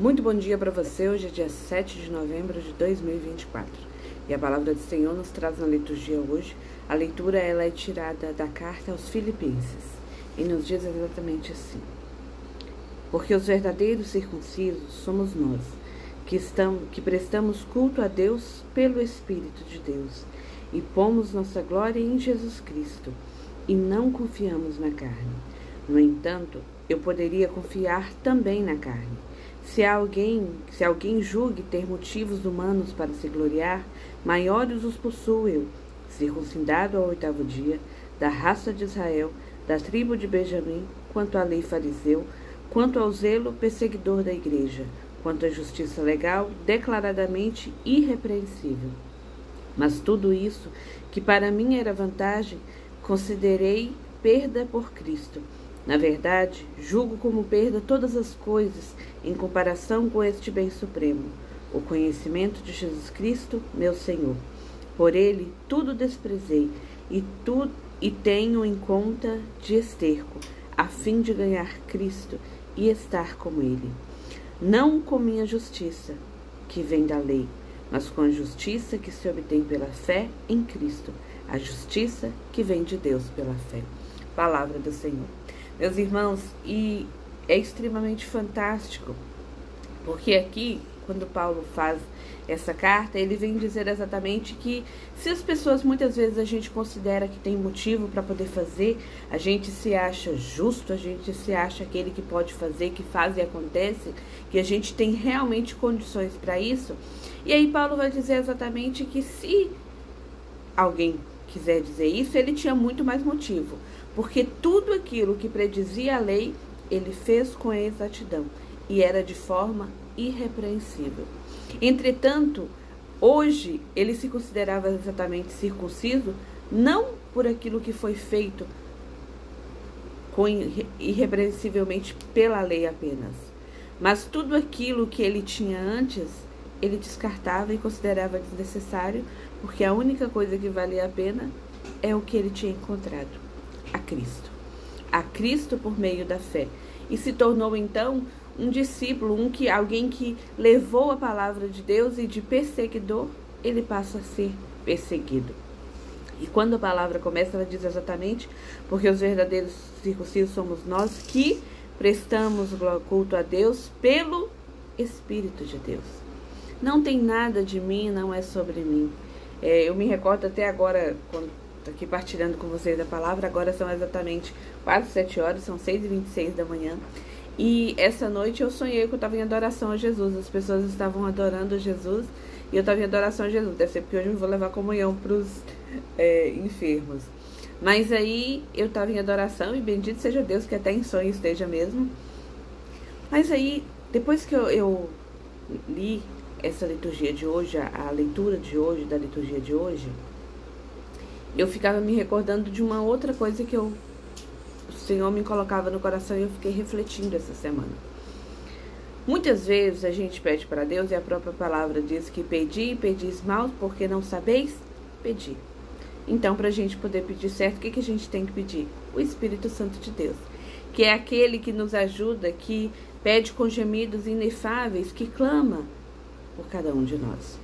Muito bom dia para você. Hoje é dia 7 de novembro de 2024 e a palavra do Senhor nos traz na liturgia hoje. A leitura ela é tirada da carta aos Filipenses e nos diz exatamente assim: porque os verdadeiros circuncisos somos nós, que prestamos culto a Deus pelo Espírito de Deus e pomos nossa glória em Jesus Cristo e não confiamos na carne. No entanto, eu poderia confiar também na carne. Se alguém julgue ter motivos humanos para se gloriar, maiores os possuo eu, circuncidado ao 8º dia, da raça de Israel, da tribo de Benjamim, quanto à lei fariseu, quanto ao zelo perseguidor da igreja, quanto à justiça legal, declaradamente irrepreensível. Mas tudo isso, que para mim era vantagem, considerei perda por Cristo. Na verdade, julgo como perda todas as coisas em comparação com este bem supremo, o conhecimento de Jesus Cristo, meu Senhor. Por ele tudo desprezei e tenho em conta de esterco, a fim de ganhar Cristo e estar com ele. Não com minha justiça, que vem da lei, mas com a justiça que se obtém pela fé em Cristo, a justiça que vem de Deus pela fé. Palavra do Senhor. Meus irmãos, e é extremamente fantástico, porque aqui, quando Paulo faz essa carta, ele vem dizer exatamente que se as pessoas, muitas vezes a gente considera que tem motivo para poder fazer, a gente se acha justo, a gente se acha aquele que pode fazer, que faz e acontece, que a gente tem realmente condições para isso. E aí Paulo vai dizer exatamente que se alguém quiser dizer isso, ele tinha muito mais motivo, porque tudo aquilo que predizia a lei, ele fez com exatidão e era de forma irrepreensível. Entretanto, hoje ele se considerava exatamente circunciso, não por aquilo que foi feito irrepreensivelmente pela lei apenas, mas tudo aquilo que ele tinha antes, ele descartava e considerava desnecessário, porque a única coisa que valia a pena é o que ele tinha encontrado, a Cristo. A Cristo por meio da fé. E se tornou então um discípulo, alguém que levou a palavra de Deus, e de perseguidor ele passa a ser perseguido. E quando a palavra começa, ela diz exatamente: porque os verdadeiros circuncisos somos nós, que prestamos culto a Deus pelo Espírito de Deus. Não tem nada de mim, não é sobre mim. Eu me recordo até agora, quando estou aqui partilhando com vocês a palavra, agora são exatamente quase 7 horas, são 6h26 da manhã. E essa noite eu sonhei que eu estava em adoração a Jesus. As pessoas estavam adorando a Jesus e eu estava em adoração a Jesus. Deve ser porque hoje eu vou levar comunhão para os enfermos. Mas aí eu estava em adoração, e bendito seja Deus que até em sonho esteja mesmo. Mas aí, depois que eu li essa liturgia de hoje, a leitura de hoje, da liturgia de hoje, eu ficava me recordando de uma outra coisa que o Senhor me colocava no coração, e eu fiquei refletindo essa semana. Muitas vezes a gente pede para Deus, e a própria palavra diz que pedi e pedis mal, porque não sabeis pedir. Então, para a gente poder pedir certo, o que a gente tem que pedir? O Espírito Santo de Deus, que é aquele que nos ajuda, que pede com gemidos inefáveis, que clama por cada um de nós.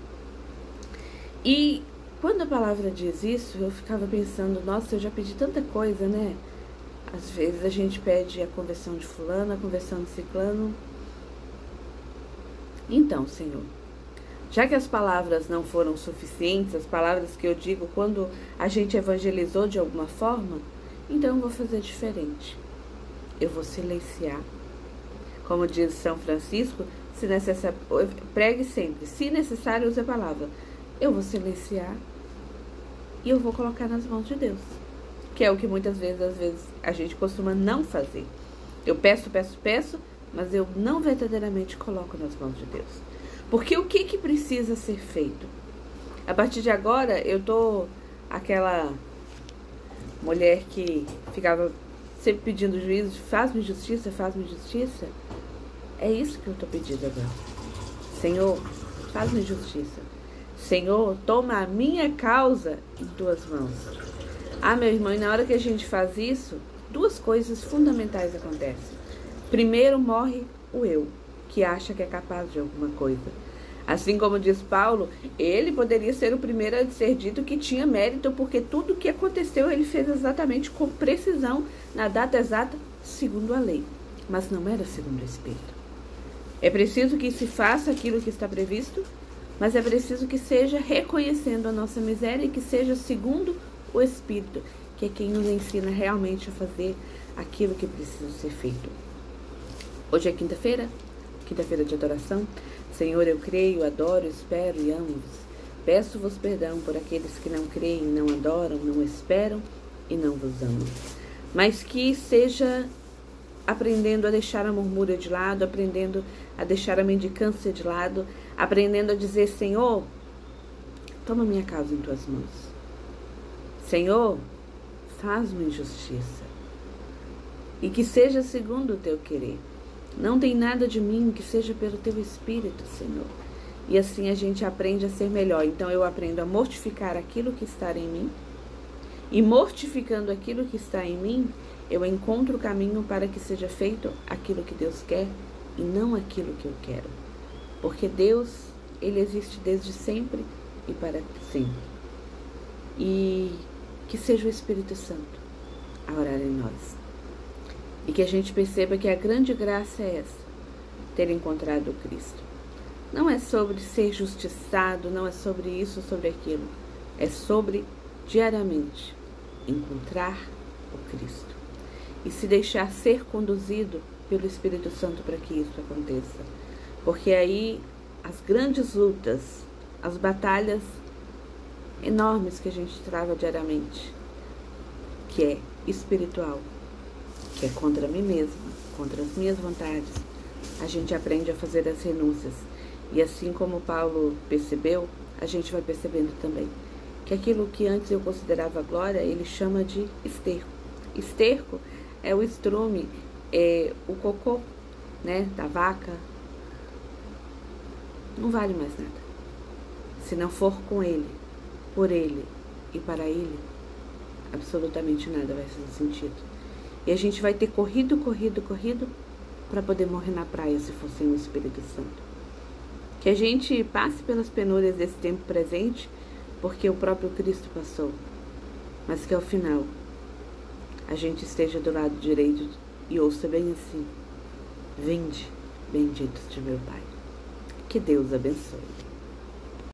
E quando a palavra diz isso, eu ficava pensando: nossa, eu já pedi tanta coisa, né? Às vezes a gente pede a conversão de fulano, a conversão de ciclano. Então, Senhor, já que as palavras não foram suficientes, as palavras que eu digo quando a gente evangelizou de alguma forma, então eu vou fazer diferente. Eu vou silenciar. Como diz São Francisco, se necessário, pregue sempre. Se necessário, use a palavra. Eu vou silenciar e eu vou colocar nas mãos de Deus, que é o que muitas vezes, às vezes, a gente costuma não fazer. Eu peço, mas eu não verdadeiramente coloco nas mãos de Deus. Porque o que precisa ser feito? A partir de agora, eu tô aquela mulher que ficava sempre pedindo juízo: faz-me justiça, faz-me justiça. É isso que eu tô pedindo agora. Senhor, faz-me justiça. Senhor, toma a minha causa em tuas mãos. Meu irmão, e na hora que a gente faz isso, duas coisas fundamentais acontecem. Primeiro morre o eu. que acha que é capaz de alguma coisa. Assim como diz Paulo, ele poderia ser o primeiro a ser dito que tinha mérito, porque tudo o que aconteceu ele fez exatamente com precisão, na data exata, segundo a lei. Mas não era segundo o Espírito. É preciso que se faça aquilo que está previsto, mas é preciso que seja reconhecendo a nossa miséria e que seja segundo o Espírito, que é quem nos ensina realmente a fazer aquilo que precisa ser feito. Hoje é quinta-feira de adoração. Senhor, eu creio, adoro, espero e amo-vos. Peço-vos perdão por aqueles que não creem, não adoram, não esperam e não vos amam. Mas que seja aprendendo a deixar a murmúria de lado, aprendendo a deixar a mendicância de lado, aprendendo a dizer, Senhor, toma minha causa em tuas mãos. Senhor, faz-me justiça. E que seja segundo o teu querer. Não tem nada de mim que seja pelo teu Espírito, Senhor. E assim a gente aprende a ser melhor. Então eu aprendo a mortificar aquilo que está em mim. E mortificando aquilo que está em mim, eu encontro o caminho para que seja feito aquilo que Deus quer e não aquilo que eu quero. Porque Deus, Ele existe desde sempre e para sempre. E que seja o Espírito Santo a orar em nós. E que a gente perceba que a grande graça é essa, ter encontrado o Cristo. Não é sobre ser justiçado, não é sobre isso, sobre aquilo. É sobre, diariamente, encontrar o Cristo. E se deixar ser conduzido pelo Espírito Santo para que isso aconteça. Porque aí as grandes lutas, as batalhas enormes que a gente trava diariamente, que é espiritual, que é contra mim mesma, contra as minhas vontades, a gente aprende a fazer as renúncias. E assim como Paulo percebeu, a gente vai percebendo também que aquilo que antes eu considerava glória, ele chama de esterco. Esterco é o estrume, é o cocô, né, da vaca. Não vale mais nada. Se não for com ele, por ele e para ele, absolutamente nada vai fazer sentido. E a gente vai ter corrido para poder morrer na praia se for sem o Espírito Santo. Que a gente passe pelas penúrias desse tempo presente, porque o próprio Cristo passou. Mas que ao final a gente esteja do lado direito e ouça bem assim: vinde, benditos de meu Pai. Que Deus abençoe.